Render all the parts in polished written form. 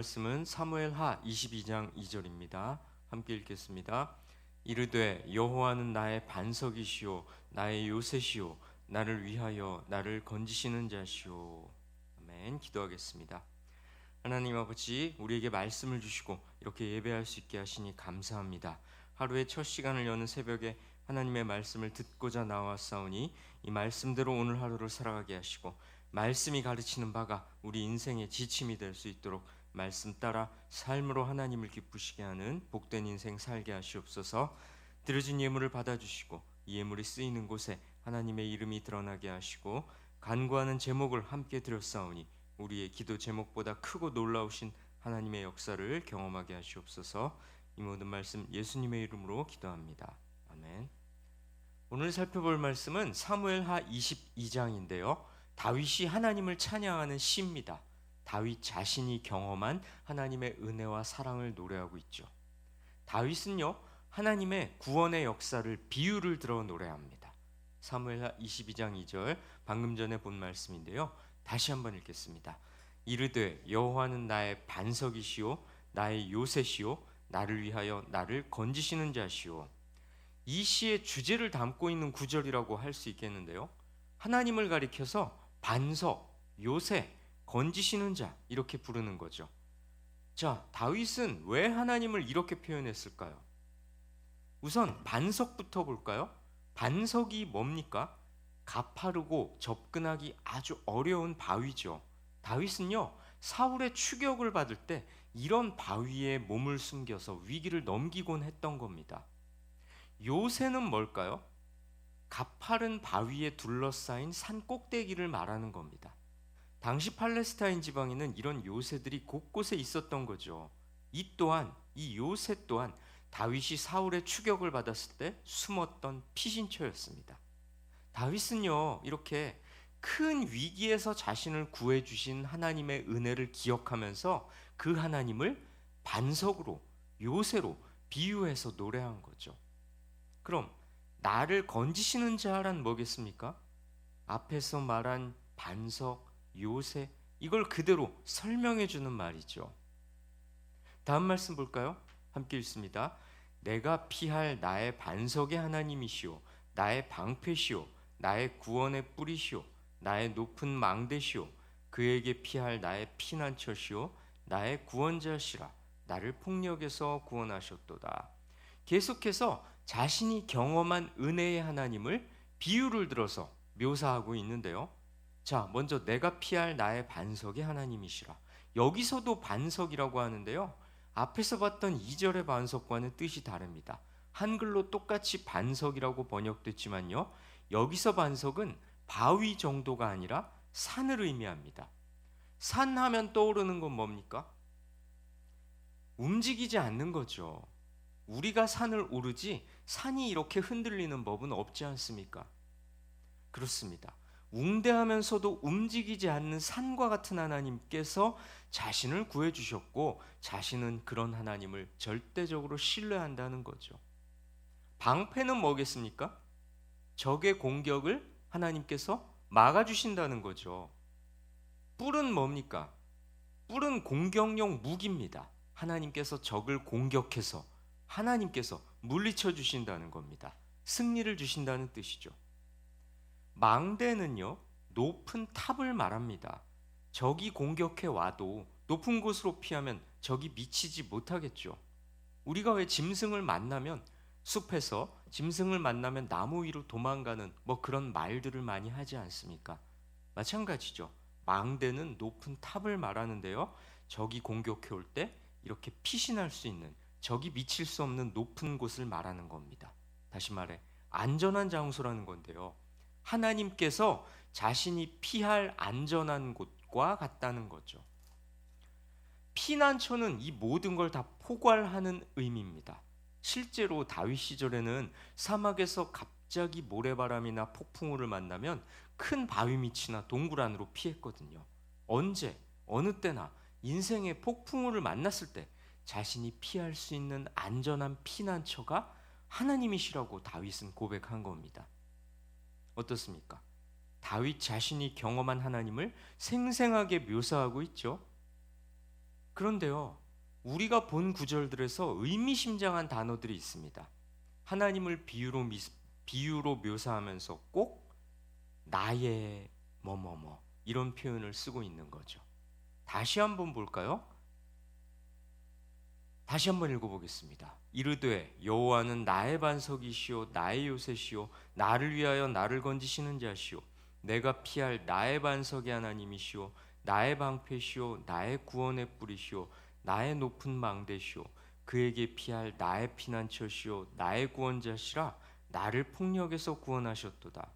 말씀은 사무엘하 22장 2절입니다. 함께 읽겠습니다. 이르되 여호와는 나의 반석이시오 나의 요새시오 나를 위하여 나를 건지시는 자시오. 아멘. 기도하겠습니다. 하나님 아버지, 우리에게 말씀을 주시고 이렇게 예배할 수 있게 하시니 감사합니다. 하루의 첫 시간을 여는 새벽에 하나님의 말씀을 듣고자 나왔사오니 이 말씀대로 오늘 하루를 살아가게 하시고 말씀이 가르치는 바가 우리 인생의 지침이 될 수 있도록 말씀 따라 삶으로 하나님을 기쁘시게 하는 복된 인생 살게 하시옵소서. 드려진 예물을 받아주시고 이 예물이 쓰이는 곳에 하나님의 이름이 드러나게 하시고 간구하는 제목을 함께 드렸사오니 우리의 기도 제목보다 크고 놀라우신 하나님의 역사를 경험하게 하시옵소서. 이 모든 말씀 예수님의 이름으로 기도합니다. 아멘. 오늘 살펴볼 말씀은 사무엘하 22장인데요. 다윗이 하나님을 찬양하는 시입니다. 다윗 자신이 경험한 하나님의 은혜와 사랑을 노래하고 있죠. 다윗은요, 하나님의 구원의 역사를 비유를 들어 노래합니다. 사무엘하 22장 2절, 방금 전에 본 말씀인데요. 다시 한번 읽겠습니다. 이르되 여호와는 나의 반석이시오 나의 요새시오 나를 위하여 나를 건지시는 자시오. 이 시의 주제를 담고 있는 구절이라고 할 수 있겠는데요. 하나님을 가리켜서 반석, 요새, 건지시는 자 이렇게 부르는 거죠. 자, 다윗은 왜 하나님을 이렇게 표현했을까요? 우선 반석부터 볼까요? 반석이 뭡니까? 가파르고 접근하기 아주 어려운 바위죠. 다윗은요, 사울의 추격을 받을 때 이런 바위에 몸을 숨겨서 위기를 넘기곤 했던 겁니다. 요새는 뭘까요? 가파른 바위에 둘러싸인 산 꼭대기를 말하는 겁니다. 당시 팔레스타인 지방에는 이런 요새들이 곳곳에 있었던 거죠. 이 요새 또한 다윗이 사울의 추격을 받았을 때 숨었던 피신처였습니다. 다윗은요, 이렇게 큰 위기에서 자신을 구해주신 하나님의 은혜를 기억하면서 그 하나님을 반석으로, 요새로 비유해서 노래한 거죠. 그럼 나를 건지시는 자란 뭐겠습니까? 앞에서 말한 반석, 요새, 이걸 그대로 설명해 주는 말이죠. 다음 말씀 볼까요? 함께 읽습니다. 내가 피할 나의 반석의 하나님이시오 나의 방패시오 나의 구원의 뿌리시오 나의 높은 망대시오 그에게 피할 나의 피난처시오 나의 구원자시라 나를 폭력에서 구원하셨도다. 계속해서 자신이 경험한 은혜의 하나님을 비유를 들어서 묘사하고 있는데요. 자, 먼저 내가 피할 나의 반석의 하나님이시라. 여기서도 반석이라고 하는데요. 앞에서 봤던 2절의 반석과는 뜻이 다릅니다. 한글로 똑같이 반석이라고 번역됐지만요. 여기서 반석은 바위 정도가 아니라 산을 의미합니다. 산 하면 떠오르는 건 뭡니까? 움직이지 않는 거죠. 우리가 산을 오르지 산이 이렇게 흔들리는 법은 없지 않습니까? 그렇습니다. 웅대하면서도 움직이지 않는 산과 같은 하나님께서 자신을 구해주셨고 자신은 그런 하나님을 절대적으로 신뢰한다는 거죠. 방패는 뭐겠습니까? 적의 공격을 하나님께서 막아주신다는 거죠. 뿔은 뭡니까? 뿔은 공격용 무기입니다. 하나님께서 적을 공격해서 하나님께서 물리쳐 주신다는 겁니다. 승리를 주신다는 뜻이죠. 망대는요, 높은 탑을 말합니다. 적이 공격해 와도 높은 곳으로 피하면 적이 미치지 못하겠죠. 우리가 왜 짐승을 만나면 숲에서 짐승을 만나면 나무 위로 도망가는 그런 말들을 많이 하지 않습니까? 마찬가지죠. 망대는 높은 탑을 말하는데요. 적이 공격해 올 때 이렇게 피신할 수 있는 적이 미칠 수 없는 높은 곳을 말하는 겁니다. 다시 말해 안전한 장소라는 건데요. 하나님께서 자신이 피할 안전한 곳과 같다는 거죠. 피난처는 이 모든 걸 다 포괄하는 의미입니다. 실제로 다윗 시절에는 사막에서 갑자기 모래바람이나 폭풍우를 만나면 큰 바위 밑이나 동굴 안으로 피했거든요. 언제, 어느 때나 인생의 폭풍우를 만났을 때 자신이 피할 수 있는 안전한 피난처가 하나님이시라고 다윗은 고백한 겁니다. 어떻습니까? 다윗 자신이 경험한 하나님을 생생하게 묘사하고 있죠. 그런데요, 우리가 본 구절들에서 의미심장한 단어들이 있습니다. 하나님을 비유로 묘사하면서 꼭 나의 뭐뭐뭐 이런 표현을 쓰고 있는 거죠. 다시 한번 볼까요? 다시 한번 읽어보겠습니다. 이르되 여호와는 나의 반석이시요 나의 요새시요 나를 위하여 나를 건지시는 자시요 내가 피할 나의 반석의 하나님이시요 나의 방패시요 나의 구원의 뿌리시요 나의 높은 망대시요 그에게 피할 나의 피난처시요 나의 구원자시라 나를 폭력에서 구원하셨도다.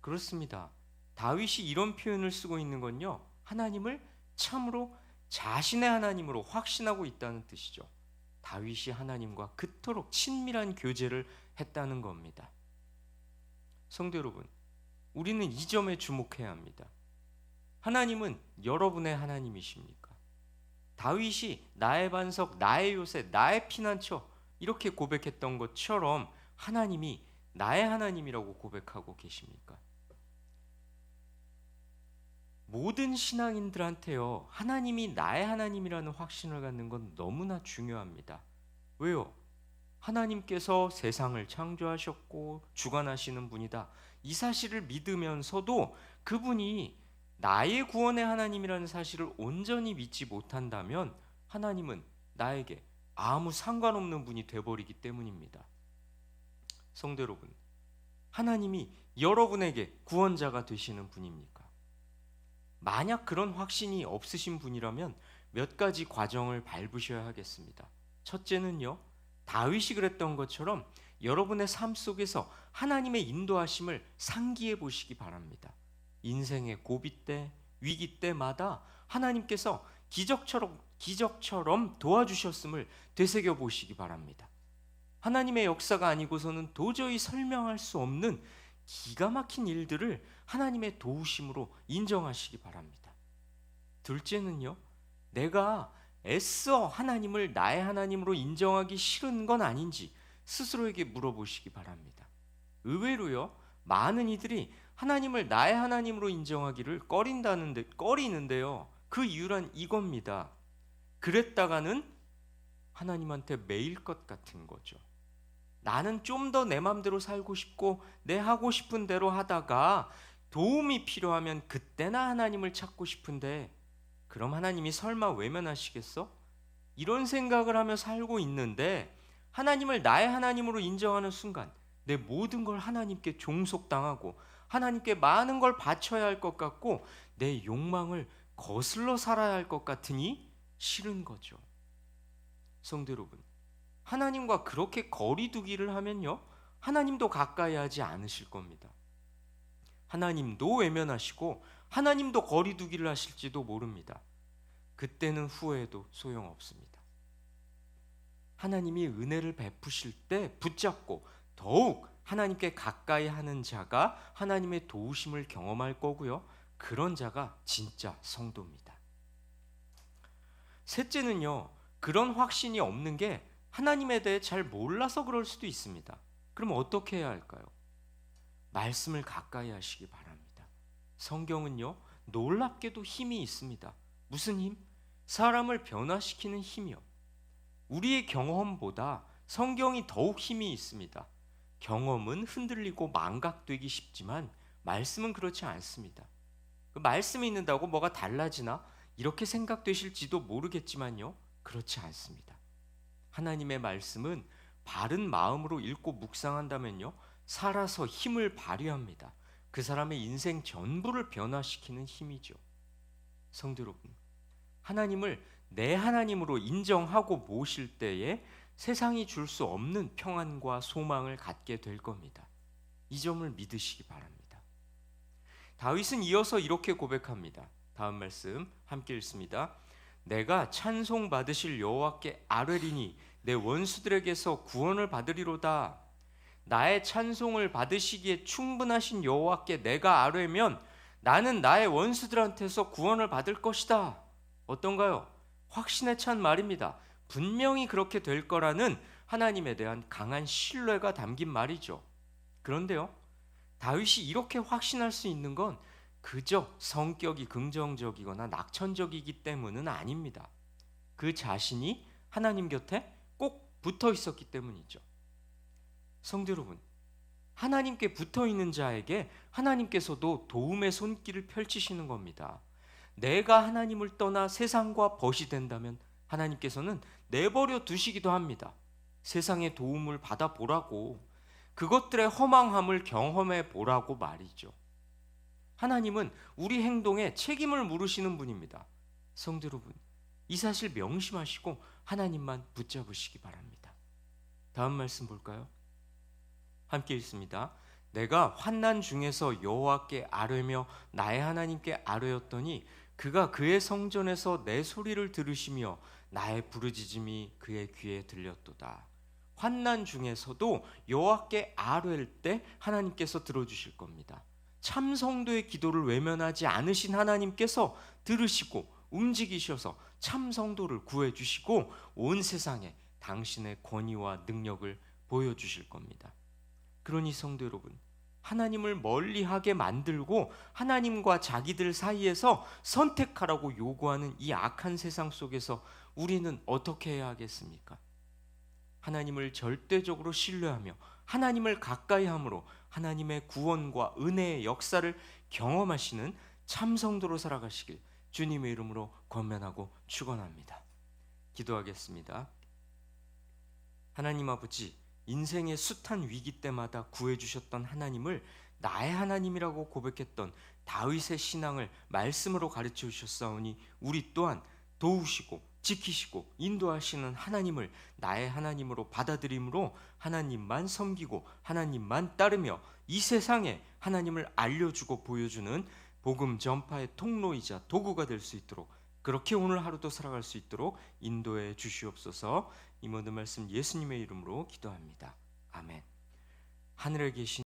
그렇습니다. 다윗이 이런 표현을 쓰고 있는 건요, 하나님을 참으로 자신의 하나님으로 확신하고 있다는 뜻이죠. 다윗이 하나님과 그토록 친밀한 교제를 했다는 겁니다. 성도 여러분, 우리는 이 점에 주목해야 합니다. 하나님은 여러분의 하나님이십니까? 다윗이 나의 반석, 나의 요새, 나의 피난처 이렇게 고백했던 것처럼 하나님이 나의 하나님이라고 고백하고 계십니까? 모든 신앙인들한테요, 하나님이 나의 하나님이라는 확신을 갖는 건 너무나 중요합니다. 왜요? 하나님께서 세상을 창조하셨고 주관하시는 분이다. 이 사실을 믿으면서도 그분이 나의 구원의 하나님이라는 사실을 온전히 믿지 못한다면 하나님은 나에게 아무 상관없는 분이 되어버리기 때문입니다. 성도 여러분, 하나님이 여러분에게 구원자가 되시는 분입니까? 만약 그런 확신이 없으신 분이라면 몇 가지 과정을 밟으셔야 하겠습니다. 첫째는요, 다윗이 그랬던 것처럼 여러분의 삶 속에서 하나님의 인도하심을 상기해 보시기 바랍니다. 인생의 고비 때, 위기 때마다 하나님께서 기적처럼 도와주셨음을 되새겨 보시기 바랍니다. 하나님의 역사가 아니고서는 도저히 설명할 수 없는 기가 막힌 일들을 하나님의 도우심으로 인정하시기 바랍니다. 둘째는요, 내가 애써 하나님을 나의 하나님으로 인정하기 싫은 건 아닌지 스스로에게 물어보시기 바랍니다. 의외로요, 많은 이들이 하나님을 나의 하나님으로 인정하기를 꺼리는데요, 그 이유란 이겁니다. 그랬다가는 하나님한테 매일 것 같은 거죠. 나는 좀 더 내 맘대로 살고 싶고 내 하고 싶은 대로 하다가 도움이 필요하면 그때나 하나님을 찾고 싶은데 그럼 하나님이 설마 외면하시겠어? 이런 생각을 하며 살고 있는데 하나님을 나의 하나님으로 인정하는 순간 내 모든 걸 하나님께 종속당하고 하나님께 많은 걸 바쳐야 할 것 같고 내 욕망을 거슬러 살아야 할 것 같으니 싫은 거죠. 성도 여러분, 하나님과 그렇게 거리 두기를 하면요, 하나님도 가까이 하지 않으실 겁니다. 하나님도 외면하시고 하나님도 거리 두기를 하실지도 모릅니다. 그때는 후회해도 소용없습니다. 하나님이 은혜를 베푸실 때 붙잡고 더욱 하나님께 가까이 하는 자가 하나님의 도우심을 경험할 거고요, 그런 자가 진짜 성도입니다. 셋째는요, 그런 확신이 없는 게 하나님에 대해 잘 몰라서 그럴 수도 있습니다. 그럼 어떻게 해야 할까요? 말씀을 가까이 하시기 바랍니다. 성경은요, 놀랍게도 힘이 있습니다. 무슨 힘? 사람을 변화시키는 힘이요. 우리의 경험보다 성경이 더욱 힘이 있습니다. 경험은 흔들리고 망각되기 쉽지만 말씀은 그렇지 않습니다. 그 말씀이 있는다고 뭐가 달라지나? 이렇게 생각되실지도 모르겠지만요, 그렇지 않습니다. 하나님의 말씀은 바른 마음으로 읽고 묵상한다면요, 살아서 힘을 발휘합니다. 그 사람의 인생 전부를 변화시키는 힘이죠. 성도 여러분, 하나님을 내 하나님으로 인정하고 모실 때에 세상이 줄 수 없는 평안과 소망을 갖게 될 겁니다. 이 점을 믿으시기 바랍니다. 다윗은 이어서 이렇게 고백합니다. 다음 말씀 함께 읽습니다. 내가 찬송 받으실 여호와께 아뢰리니 내 원수들에게서 구원을 받으리로다. 나의 찬송을 받으시기에 충분하신 여호와께 내가 아뢰면 나는 나의 원수들한테서 구원을 받을 것이다. 어떤가요? 확신에 찬 말입니다. 분명히 그렇게 될 거라는 하나님에 대한 강한 신뢰가 담긴 말이죠. 그런데요, 다윗이 이렇게 확신할 수 있는 건 그저 성격이 긍정적이거나 낙천적이기 때문은 아닙니다. 그 자신이 하나님 곁에 꼭 붙어 있었기 때문이죠. 성도 여러분, 하나님께 붙어 있는 자에게 하나님께서도 도움의 손길을 펼치시는 겁니다. 내가 하나님을 떠나 세상과 벗이 된다면 하나님께서는 내버려 두시기도 합니다. 세상의 도움을 받아보라고, 그것들의 허망함을 경험해 보라고 말이죠. 하나님은 우리 행동에 책임을 물으시는 분입니다. 성도 여러분, 이 사실 명심하시고 하나님만 붙잡으시기 바랍니다. 다음 말씀 볼까요? 함께 읽습니다. 내가 환난 중에서 여호와께 아뢰며 나의 하나님께 아뢰었더니 그가 그의 성전에서 내 소리를 들으시며 나의 부르짖음이 그의 귀에 들렸도다. 환난 중에서도 여호와께 아뢰일 때 하나님께서 들어주실 겁니다. 참 성도의 기도를 외면하지 않으신 하나님께서 들으시고 움직이셔서 참 성도를 구해주시고 온 세상에 당신의 권위와 능력을 보여주실 겁니다. 그러니 성도 여러분, 하나님을 멀리하게 만들고 하나님과 자기들 사이에서 선택하라고 요구하는 이 악한 세상 속에서 우리는 어떻게 해야 하겠습니까? 하나님을 절대적으로 신뢰하며 하나님을 가까이 함으로 하나님의 구원과 은혜의 역사를 경험하시는 참 성도로 살아가시길 주님의 이름으로 권면하고 축원합니다. 기도하겠습니다. 하나님 아버지, 인생의 숱한 위기 때마다 구해주셨던 하나님을 나의 하나님이라고 고백했던 다윗의 신앙을 말씀으로 가르쳐 주셨사오니 우리 또한 도우시고 지키시고 인도하시는 하나님을 나의 하나님으로 받아들임으로 하나님만 섬기고 하나님만 따르며 이 세상에 하나님을 알려주고 보여주는 복음 전파의 통로이자 도구가 될 수 있도록, 그렇게 오늘 하루도 살아갈 수 있도록 인도해 주시옵소서. 이 모든 말씀 예수님의 이름으로 기도합니다. 아멘. 하늘에 계신